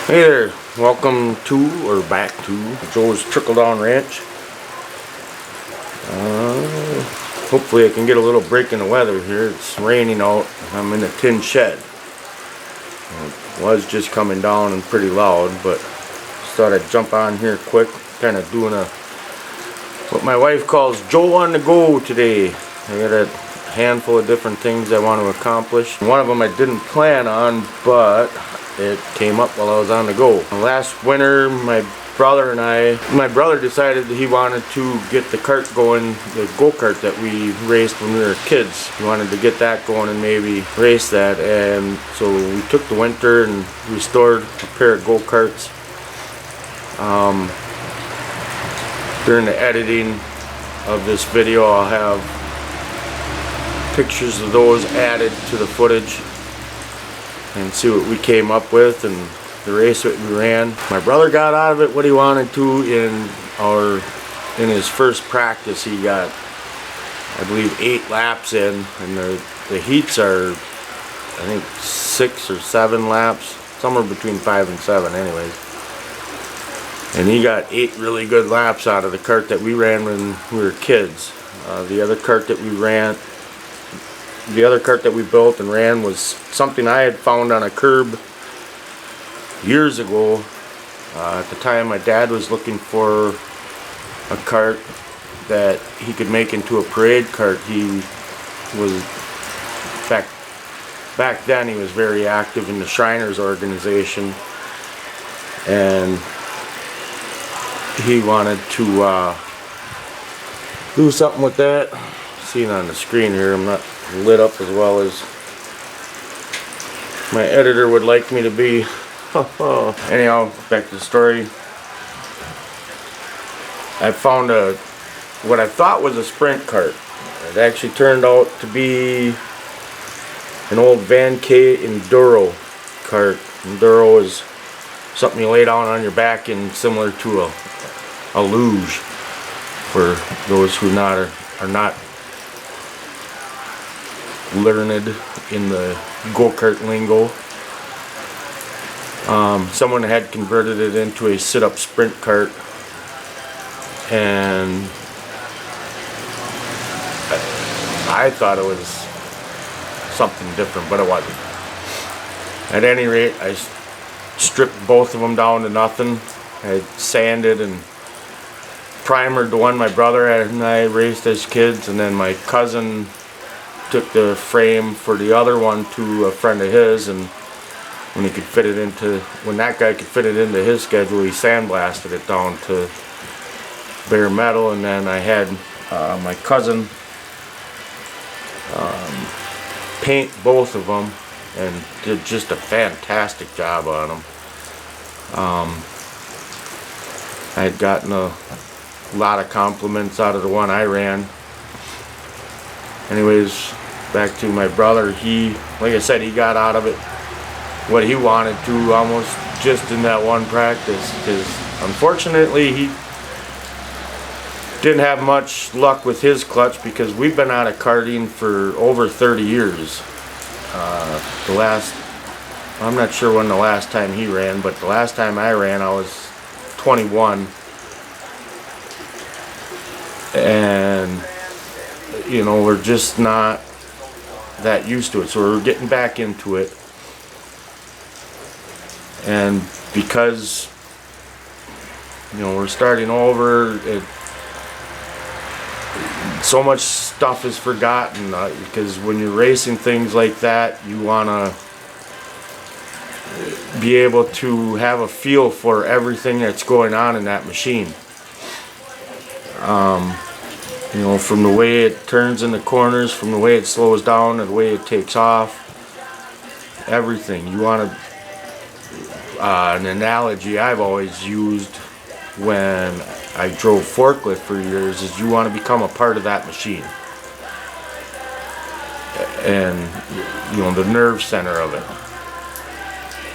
Hey there, welcome to or back to Joe's Trickle Down Ranch. Hopefully I can get a little break in the weather here. It's raining out. I'm in a tin shed. It was just coming down and pretty loud, but just thought I'd jump on here quick. Kind of doing what my wife calls Joe on the go today. I got a handful of different things I want to accomplish. One of them I didn't plan on, but it came up while I was on the go. Last winter, my brother decided that he wanted to get the kart going, the go-kart that we raced when we were kids. He wanted to get that going and maybe race that, and so we took the winter and restored a pair of go-karts. During the editing of this video, I'll have pictures of those added to the footage and see what we came up with and the race that we ran. My brother got out of it what he wanted to in his first practice. He got, I believe, 8 laps in, and the heats are, I think, 6 or 7 laps, somewhere between 5 and 7 anyways. And he got 8 really good laps out of the kart that we ran when we were kids. The other kart that we built and ran was something I had found on a curb years ago. At the time, my dad was looking for a kart that he could make into a parade kart. He was, back then, he was very active in the Shriners organization, and he wanted to do something with that. Seen on the screen here, I'm not lit up as well as my editor would like me to be. Anyhow, back to the story. I found what I thought was a sprint kart. It actually turned out to be an old VanKay enduro kart. Enduro is something you lay down on your back and similar to a luge, for those who are not learned in the go-kart lingo. Someone had converted it into a sit-up sprint kart, and I thought it was something different, but it wasn't. At any rate, I stripped both of them down to nothing. I sanded and primered the one my brother and I raced as kids, and then my cousin took the frame for the other one to a friend of his, and when that guy could fit it into his schedule, he sandblasted it down to bare metal. And then I had my cousin paint both of them, and did just a fantastic job on them. I had gotten a lot of compliments out of the one I ran. Anyways, back to my brother. Like I said, he got out of it what he wanted to almost just in that one practice, because unfortunately he didn't have much luck with his clutch, because we've been out of karting for over 30 years. I'm not sure when the last time he ran, but the last time I ran I was 21, and you know, we're just not that used to it, so we're getting back into it. And because, you know, we're starting over, so much stuff is forgotten, because when you're racing things like that, you want to be able to have a feel for everything that's going on in that machine. You know, from the way it turns in the corners, from the way it slows down, and the way it takes off, everything. You want to, an analogy I've always used when I drove forklift for years is you want to become a part of that machine. And, you know, the nerve center of it.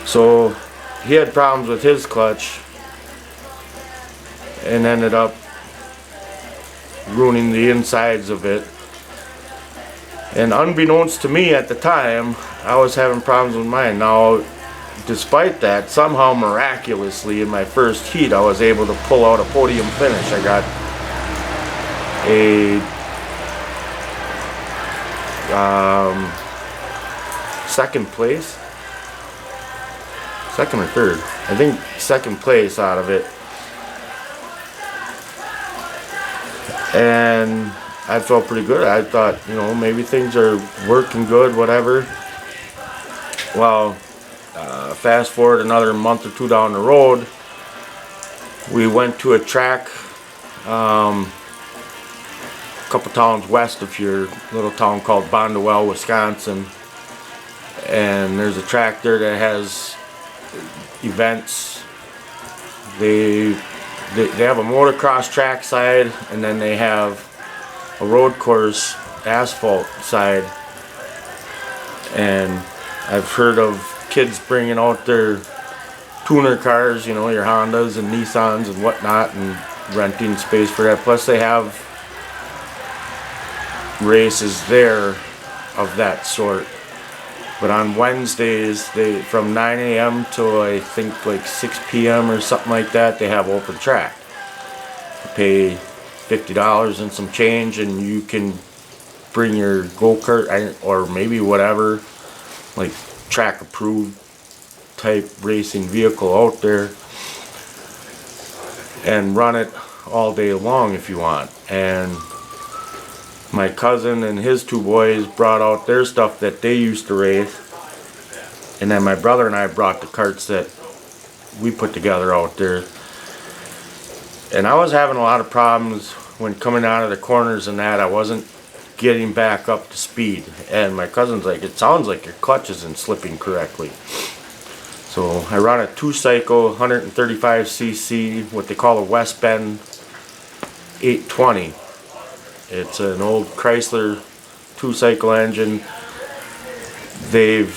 So he had problems with his clutch and ended up ruining the insides of it. And unbeknownst to me at the time, I was having problems with mine. Now, despite that, somehow miraculously in my first heat I was able to pull out a podium finish. I got a second or third, I think second place out of it, and I felt pretty good. I thought, you know, maybe things are working good, whatever. Well, fast forward another month or two down the road, we went to a track a couple towns west of here, a little town called Bondwell, Wisconsin, and there's a track there that has events. They have a motocross track side, and then they have a road course asphalt side. And I've heard of kids bringing out their tuner cars, you know, your Hondas and Nissans and whatnot, and renting space for that. Plus they have races there of that sort. But on Wednesdays, from 9 a.m. to I think like 6 p.m. or something like that, they have open track. You pay $50 and some change, and you can bring your go-kart or maybe whatever, like track approved type racing vehicle out there, and run it all day long if you want. And my cousin and his two boys brought out their stuff that they used to race, and then my brother and I brought the karts that we put together out there. And I was having a lot of problems when coming out of the corners and that. I wasn't getting back up to speed, and my cousin's like, it sounds like your clutch isn't slipping correctly. So I run a 2-cycle 135cc, what they call a West Bend 820. It's an old Chrysler 2-cycle engine. They've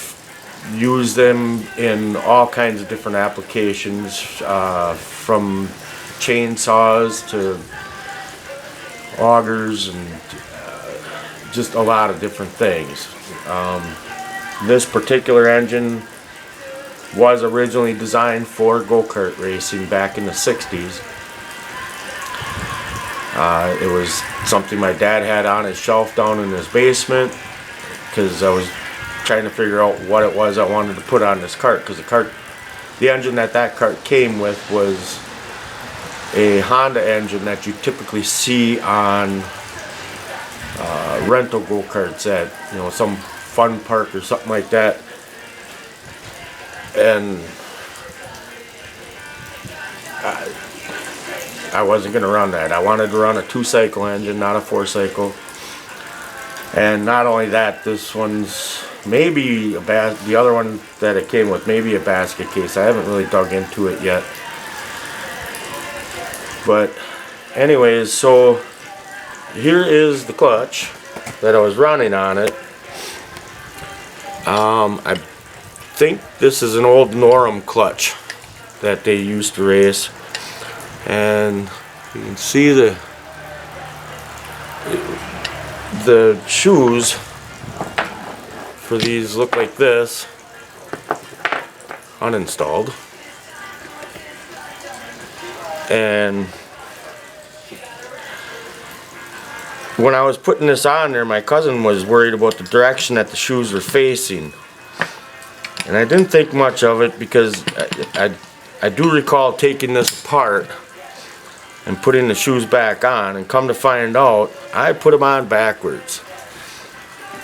used them in all kinds of different applications, from chainsaws to augers and just a lot of different things. This particular engine was originally designed for go-kart racing back in the 60s. It was something my dad had on his shelf down in his basement, because I was trying to figure out what it was I wanted to put on this kart, because the engine that kart came with was a Honda engine that you typically see on rental go-karts at, you know, some fun park or something like that. And I wasn't going to run that. I wanted to run a 2-cycle engine, not a 4-cycle. And not only that, this one's maybe the other one that it came with, maybe a basket case. I haven't really dug into it yet. But anyways, so here is the clutch that I was running on it. I think this is an old Norem clutch that they used to race, and you can see the shoes for these look like this, uninstalled. And when I was putting this on there, my cousin was worried about the direction that the shoes were facing, and I didn't think much of it, because I do recall taking this apart and putting the shoes back on, and come to find out, I put them on backwards.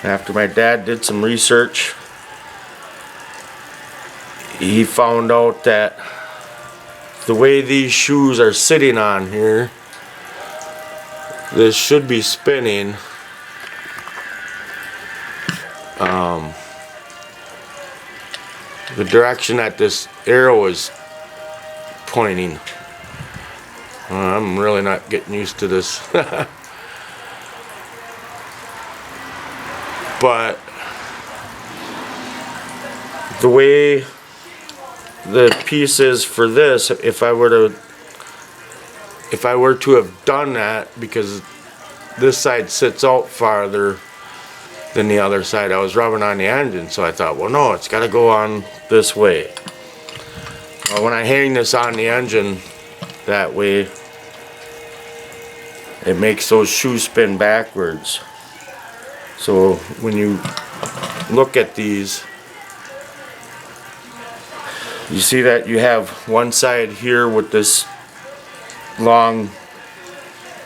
After my dad did some research, he found out that the way these shoes are sitting on here, this should be spinning the direction that this arrow is pointing. I'm really not getting used to this. But the way the piece is for this, if I were to have done that, because this side sits out farther than the other side, I was rubbing on the engine, so I thought, well, no, it's got to go on this way. Well, when I hang this on the engine that way, it makes those shoes spin backwards. So when you look at these, you see that you have one side here with this long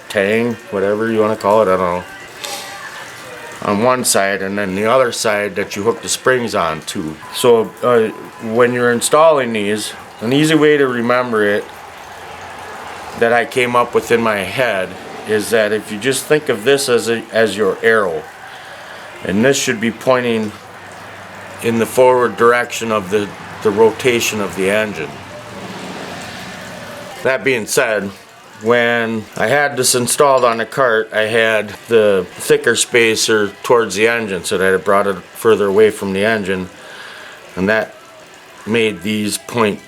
tang, whatever you want to call it, I don't know, on one side, and then the other side that you hook the springs onto. So when you're installing these, an easy way to remember it that I came up with in my head is that if you just think of this as your arrow, and this should be pointing in the forward direction of the rotation of the engine. That being said, when I had this installed on the cart, I had the thicker spacer towards the engine so that it brought it further away from the engine, and that made these point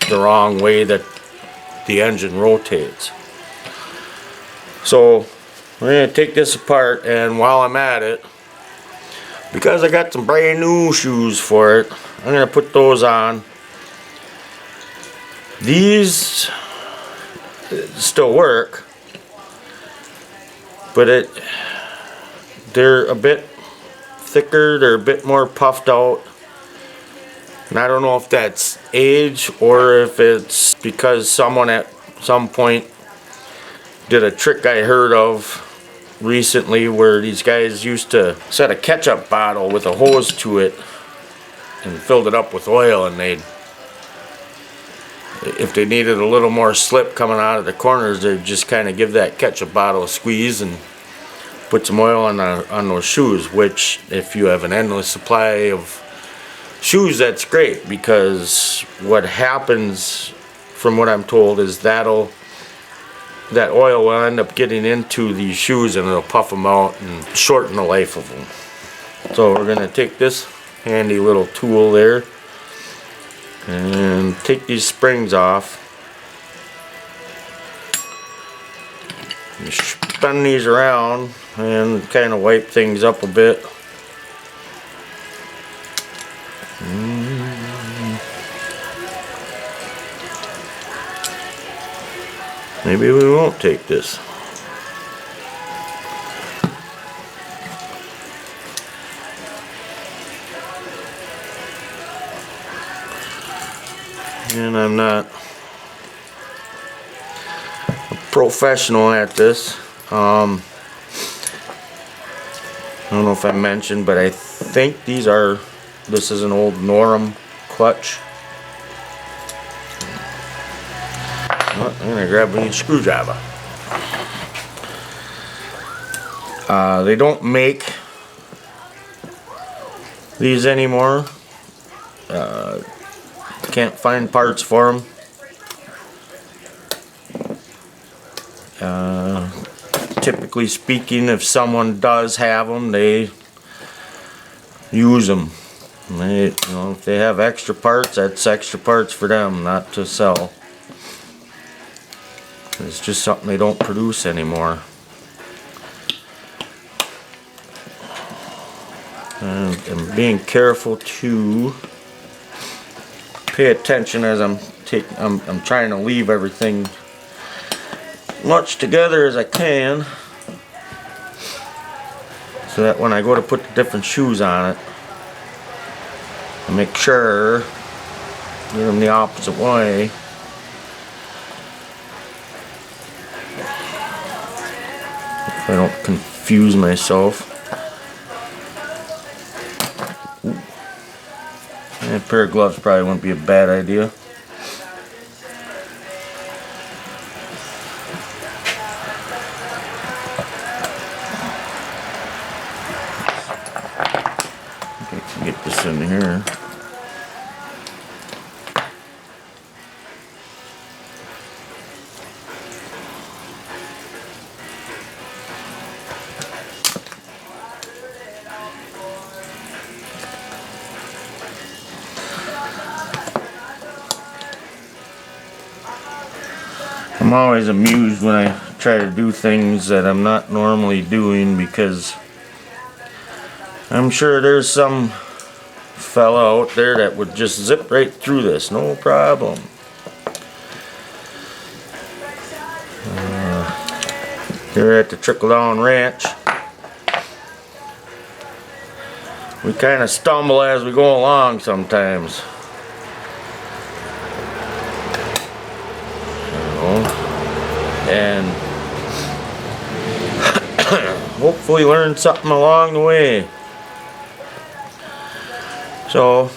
the wrong way that the engine rotates. So we're going to take this apart, and while I'm at it, because I got some brand new shoes for it, I'm going to put those on. These still work, but they're a bit thicker, they're a bit more puffed out. And I don't know if that's age or if it's because someone at some point did a trick I heard of recently where these guys used to set a ketchup bottle with a hose to it and filled it up with oil, and if they needed a little more slip coming out of the corners, they'd just kind of give that ketchup bottle a squeeze and put some oil on those shoes, which if you have an endless supply of shoes, that's great, because what happens, from what I'm told, is that oil will end up getting into these shoes and it'll puff them out and shorten the life of them. So we're going to take this handy little tool there and take these springs off. You spin these around and kind of wipe things up a bit. Maybe we won't take this. And I'm not a professional at this. I don't know if I mentioned, but I think this is an old Norm clutch. I'm going to grab a screwdriver. They don't make these anymore. Can't find parts for them. Typically speaking, if someone does have them, they use them. If they have extra parts, that's extra parts for them, not to sell. It's just something they don't produce anymore. And I'm being careful to pay attention as I'm trying to leave everything much together as I can, so that when I go to put the different shoes on it, I make sure get them the opposite way. If I don't confuse myself. A pair of gloves probably wouldn't be a bad idea. Okay, can get this in here. I'm always amused when I try to do things that I'm not normally doing, because I'm sure there's some fella out there that would just zip right through this, no problem. Here at the Tickle Down Ranch, we kind of stumble as we go along sometimes. And hopefully learn something along the way. So,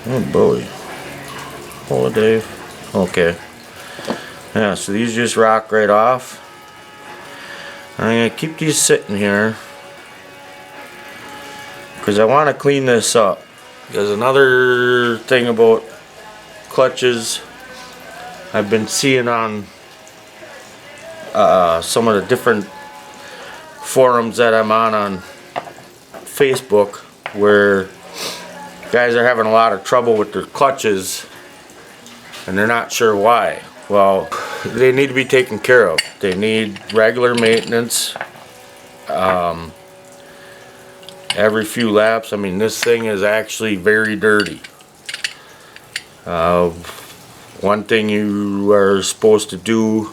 oh boy, hold it, Dave. Okay. Yeah, so these just rock right off. I'm going to keep these sitting here because I want to clean this up. Because another thing about clutches I've been seeing on some of the different forums that I'm on Facebook, where guys are having a lot of trouble with their clutches and they're not sure why. Well, they need to be taken care of. They need regular maintenance every few laps. I mean, this thing is actually very dirty. One thing you are supposed to do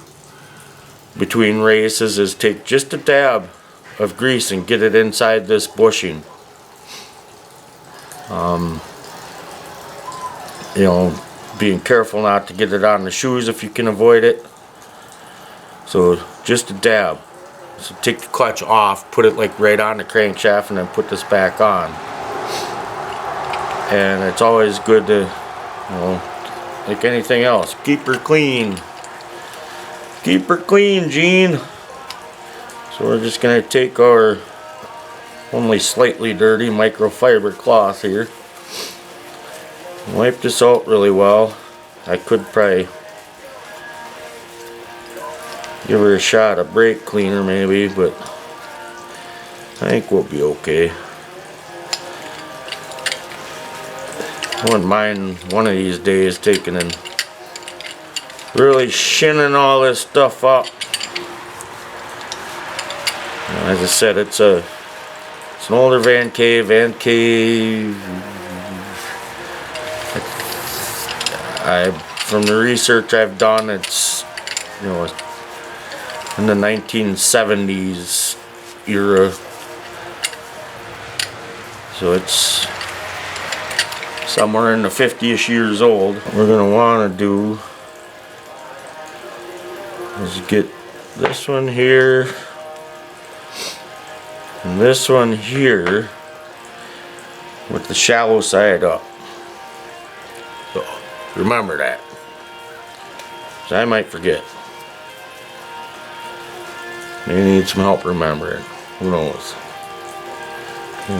between races is take just a dab of grease and get it inside this bushing. You know, being careful not to get it on the shoes if you can avoid it. So just a dab. So take the clutch off, put it like right on the crankshaft, and then put this back on. And it's always good to, you know, like anything else, keep her clean. Keep her clean, Gene. So we're just going to take our only slightly dirty microfiber cloth here. Wipe this out really well. I could probably give her a shot of brake cleaner maybe, but I think we'll be okay. I wouldn't mind one of these days taking and really shinning all this stuff up. As I said, it's an older VanKay. From the research I've done, it's, you know, in the 1970s era. So it's somewhere in the 50-ish years old. What we're gonna want to do is get this one here and this one here with the shallow side up. So remember that, so I might forget. Maybe need some help remembering. Who knows?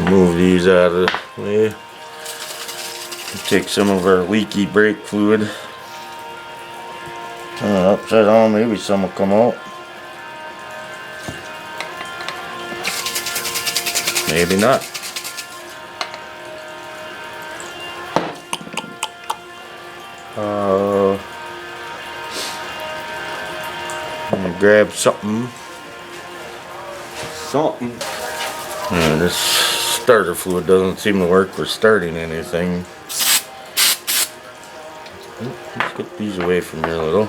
Move these out of the way. Take some of our leaky brake fluid. Turn it upside down, maybe some will come out. Maybe not. I'm gonna grab something. Yeah, this starter fluid doesn't seem to work for starting anything. Let's get these away from here a little.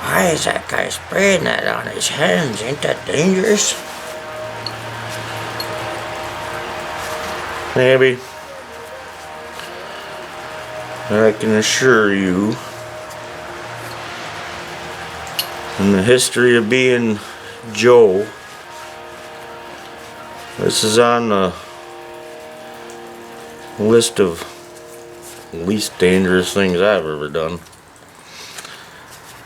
Why is that guy spraying that on his hands? Ain't that dangerous? Maybe. I can assure you, in the history of being Joe, this is on the list of least dangerous things I've ever done.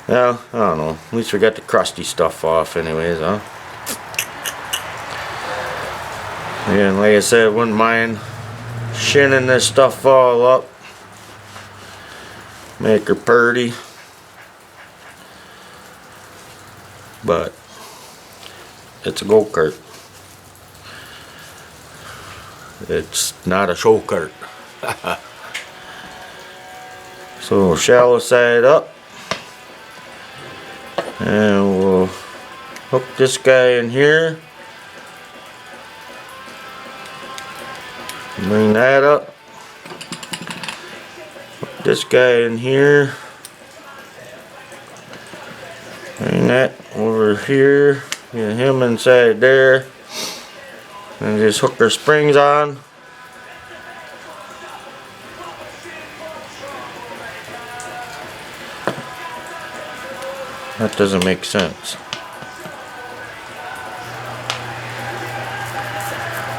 Well, I don't know. At least we got the crusty stuff off anyways, huh? And like I said, I wouldn't mind shinning this stuff all up. Make her purty. But it's a go-kart. It's not a show kart. So shallow side up. And we'll hook this guy in here. Bring that up. Hook this guy in here. Bring that over here. Get him inside there. And just hook our springs on. That doesn't make sense.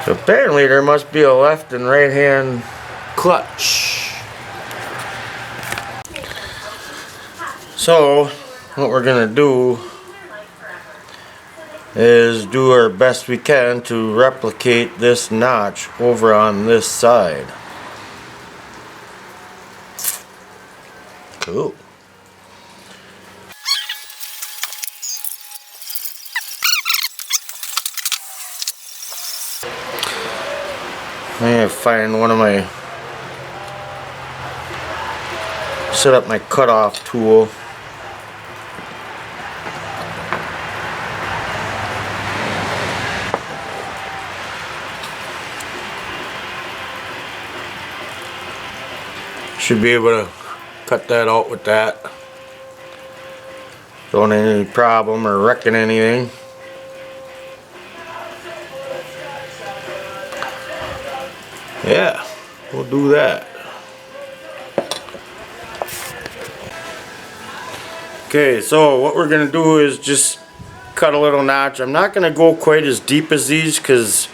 So apparently there must be a left and right hand clutch. So what we're gonna do is do our best we can to replicate this notch over on this side. Cool. I gotta find one of my, set up my cutoff tool. Should be able to cut that out with that. Don't have any problem or wrecking anything. Yeah, we'll do that. Okay, so what we're gonna do is just cut a little notch. I'm not gonna go quite as deep as these because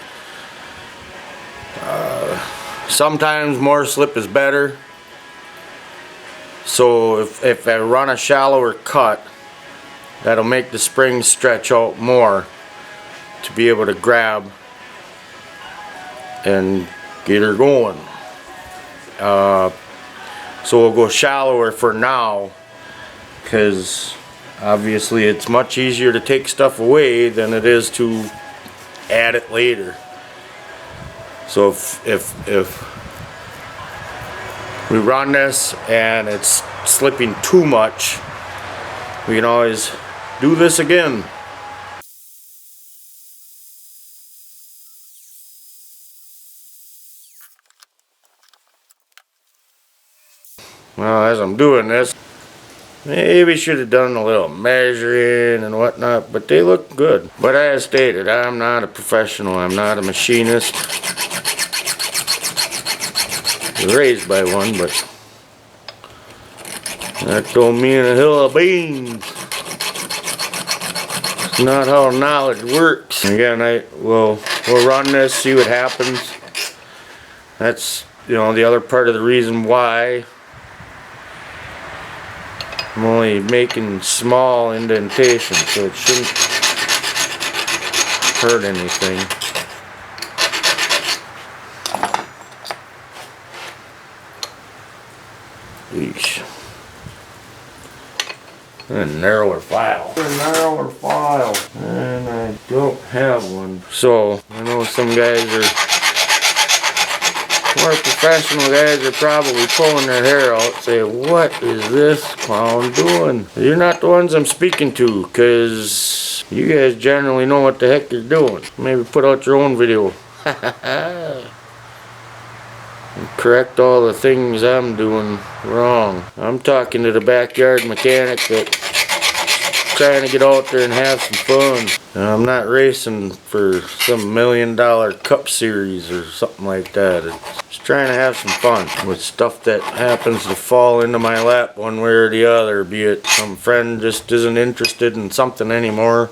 sometimes more slip is better. So if I run a shallower cut, that'll make the spring stretch out more to be able to grab and get her going. So we'll go shallower for now because obviously it's much easier to take stuff away than it is to add it later. So if we run this and it's slipping too much, we can always do this again. Well, as I'm doing this, maybe should have done a little measuring and whatnot, but they look good. But as stated, I'm not a professional, I'm not a machinist. I was raised by one, but that don't mean a hill of beans. It's not how knowledge works. Again, we'll run this, see what happens. That's, you know, the other part of the reason why I'm only making small indentations, so it shouldn't hurt anything. Eesh. A narrower file. A narrower file. And I don't have one. So, I know some guys are, more professional guys are probably pulling their hair out, saying, what is this clown doing? You're not the ones I'm speaking to, because you guys generally know what the heck you're doing. Maybe put out your own video. And correct all the things I'm doing wrong. I'm talking to the backyard mechanic that's trying to get out there and have some fun. I'm not racing for some $1 million cup series or something like that. It's just trying to have some fun with stuff that happens to fall into my lap one way or the other, be it some friend just isn't interested in something anymore,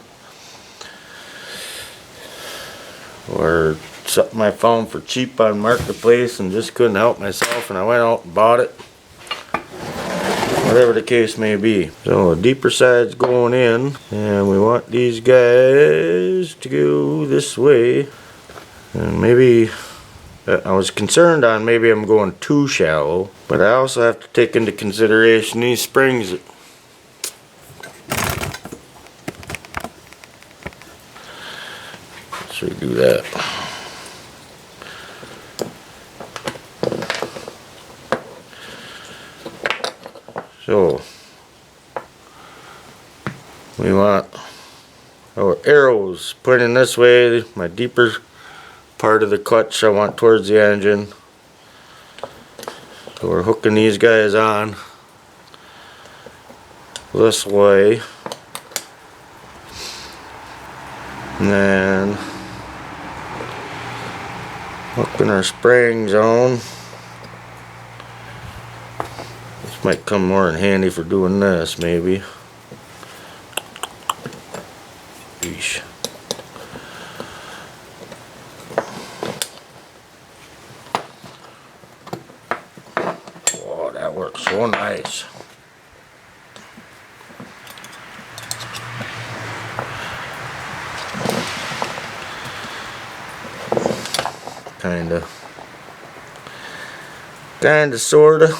or something I found for cheap on Marketplace and just couldn't help myself and I went out and bought it. Whatever the case may be. So the deeper side's going in and we want these guys to go this way. And maybe, I was concerned on maybe I'm going too shallow, but I also have to take into consideration these springs. Let's redo that. So We want our arrows pointing this way. My deeper part of the clutch I want towards the engine. So we're hooking these guys on this way. And then hooking our spraying zone. This might come more in handy for doing this, maybe. Yeesh. Oh, that works so nice. Kinda, sorta.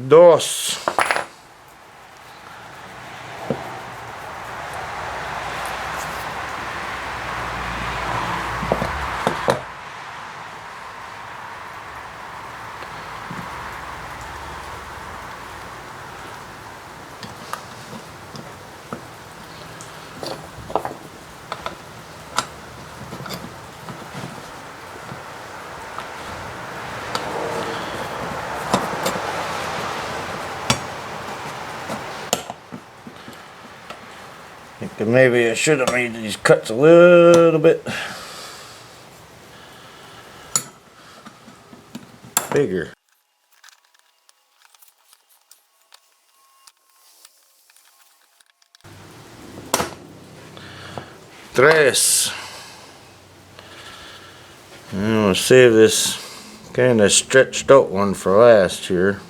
Dos. I think that maybe I should have made these cuts a little bit bigger. Tres. I'm gonna save this kind of stretched out one for last here.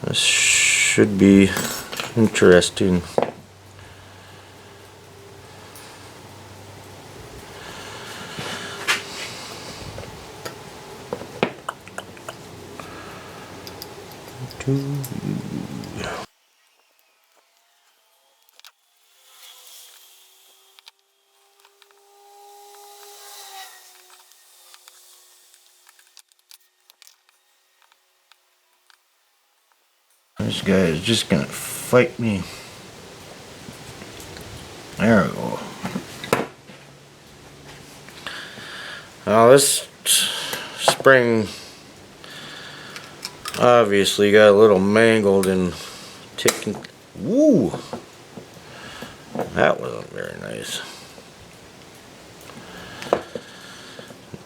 This should be interesting. This guy is just gonna fight me. There we go. Now this spring obviously got a little mangled and ticking. Woo! That wasn't very nice.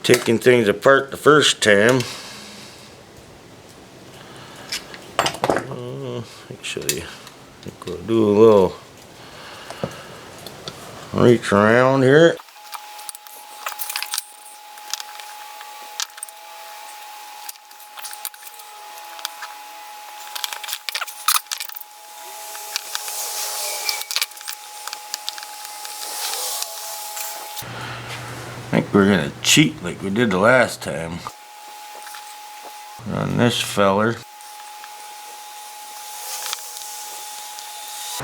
Taking things apart the first time. Actually, I think we'll do a little reach around here. I think we're gonna cheat like we did the last time on this feller.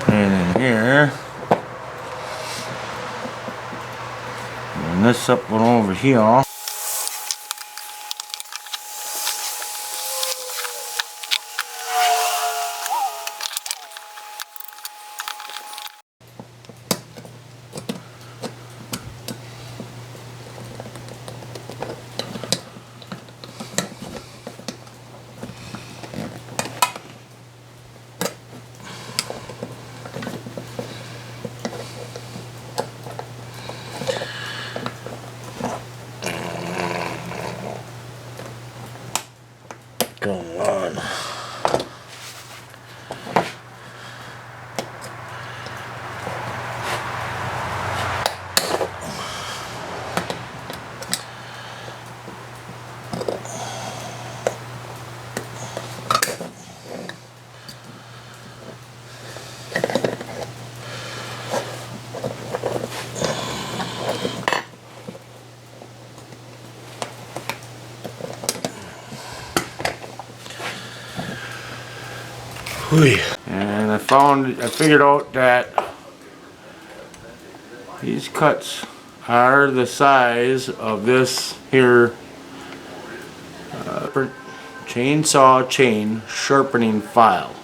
And in here, and this up one over here. And I figured out that these cuts are the size of this here chainsaw chain sharpening file.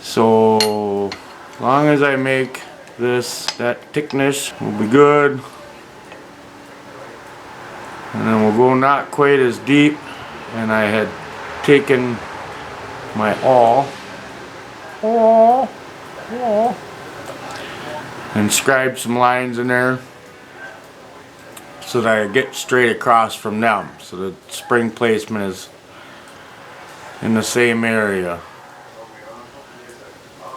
So as long as I make this that thickness will be good, and then we'll go not quite as deep. And I had taken my awl and scribed some lines in there so that I get straight across from them, so the spring placement is in the same area.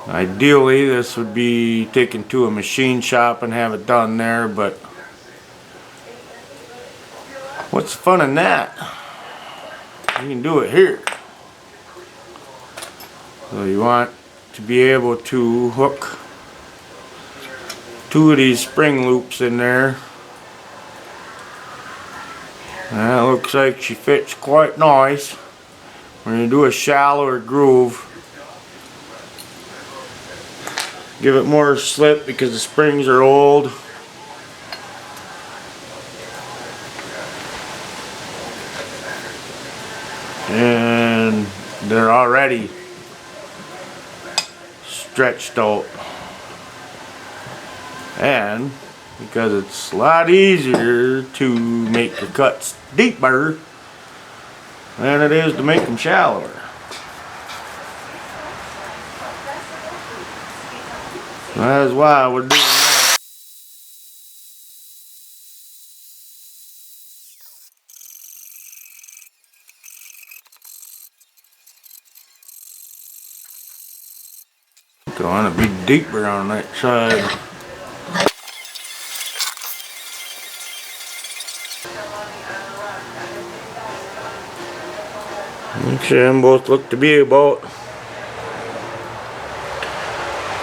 Ideally this would be taken to a machine shop and have it done there, but what's the fun in that? You can do it here. So you want to be able to hook 2 of these spring loops in there. That looks like she fits quite nice. When you do a shallower groove, give it more slip because the springs are old. And they're already stretched out. And because it's a lot easier to make the cuts deeper than it is to make them shallower. That's why we're doing that. Going to be deeper on that side. Actually, them both look to be about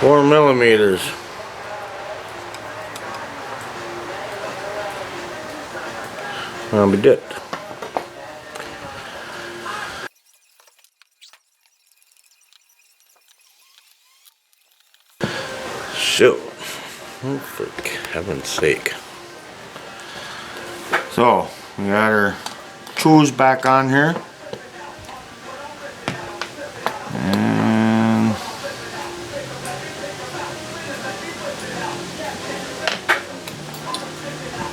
4 millimeters. I'll be dipped. So, oh, for heaven's sake. So, we got our tools back on here. And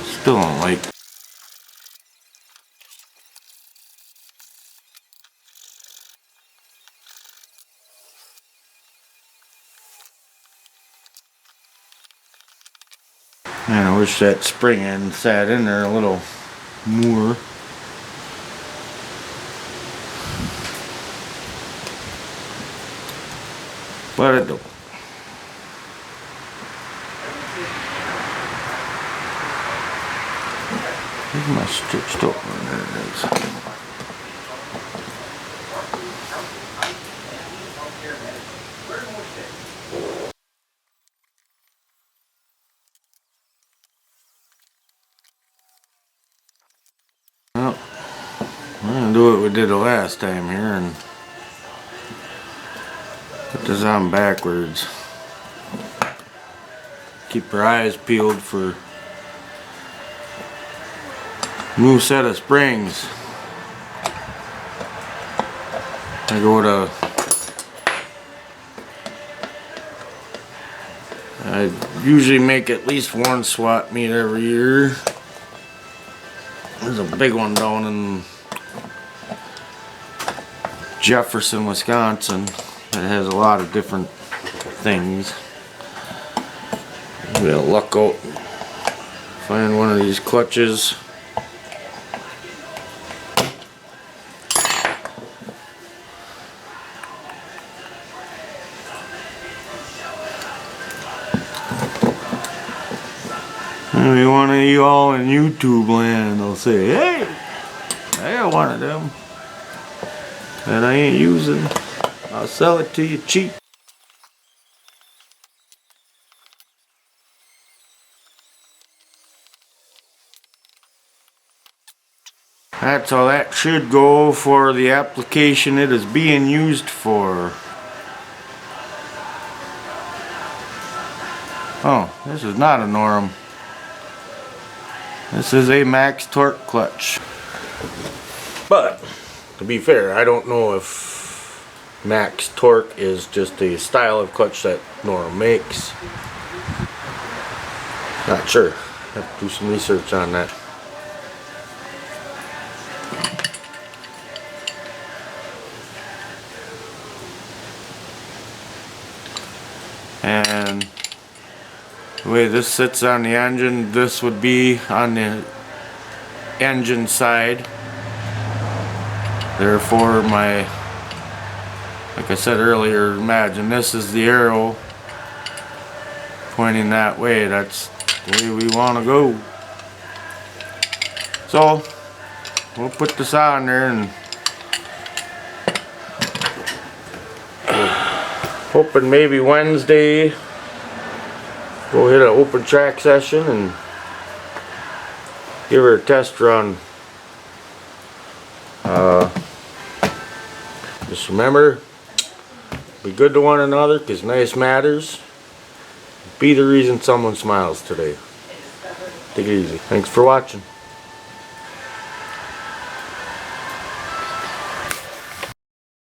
still don't like. Man, I wish that spring end sat in there a little more. But it don't. Where's my stitched up one? There it is. Well, I'm gonna do what we did the last time here and put this on backwards. Keep your eyes peeled for new set of springs. I go to, I usually make at least one swap meet every year. There's a big one down in Jefferson, Wisconsin that has a lot of different things. I'm gonna luck out, find one of these clutches. Maybe one of you all in YouTube land will say, hey, I got one of them that I ain't using. I'll sell it to you cheap. That's all that should go for the application it is being used for. Oh, this is not a norm. This is a max torque clutch. But, to be fair, I don't know if max torque is just a style of clutch that Norm makes. Not sure. Have to do some research on that. And the way this sits on the engine, this would be on the engine side. Therefore, like I said earlier, imagine this is the arrow pointing that way. That's the way we want to go. So, we'll put this on there and hoping maybe Wednesday go hit an open track session and give her a test run. Just remember, be good to one another, because nice matters. Be the reason someone smiles today. Take it easy. Thanks for watching.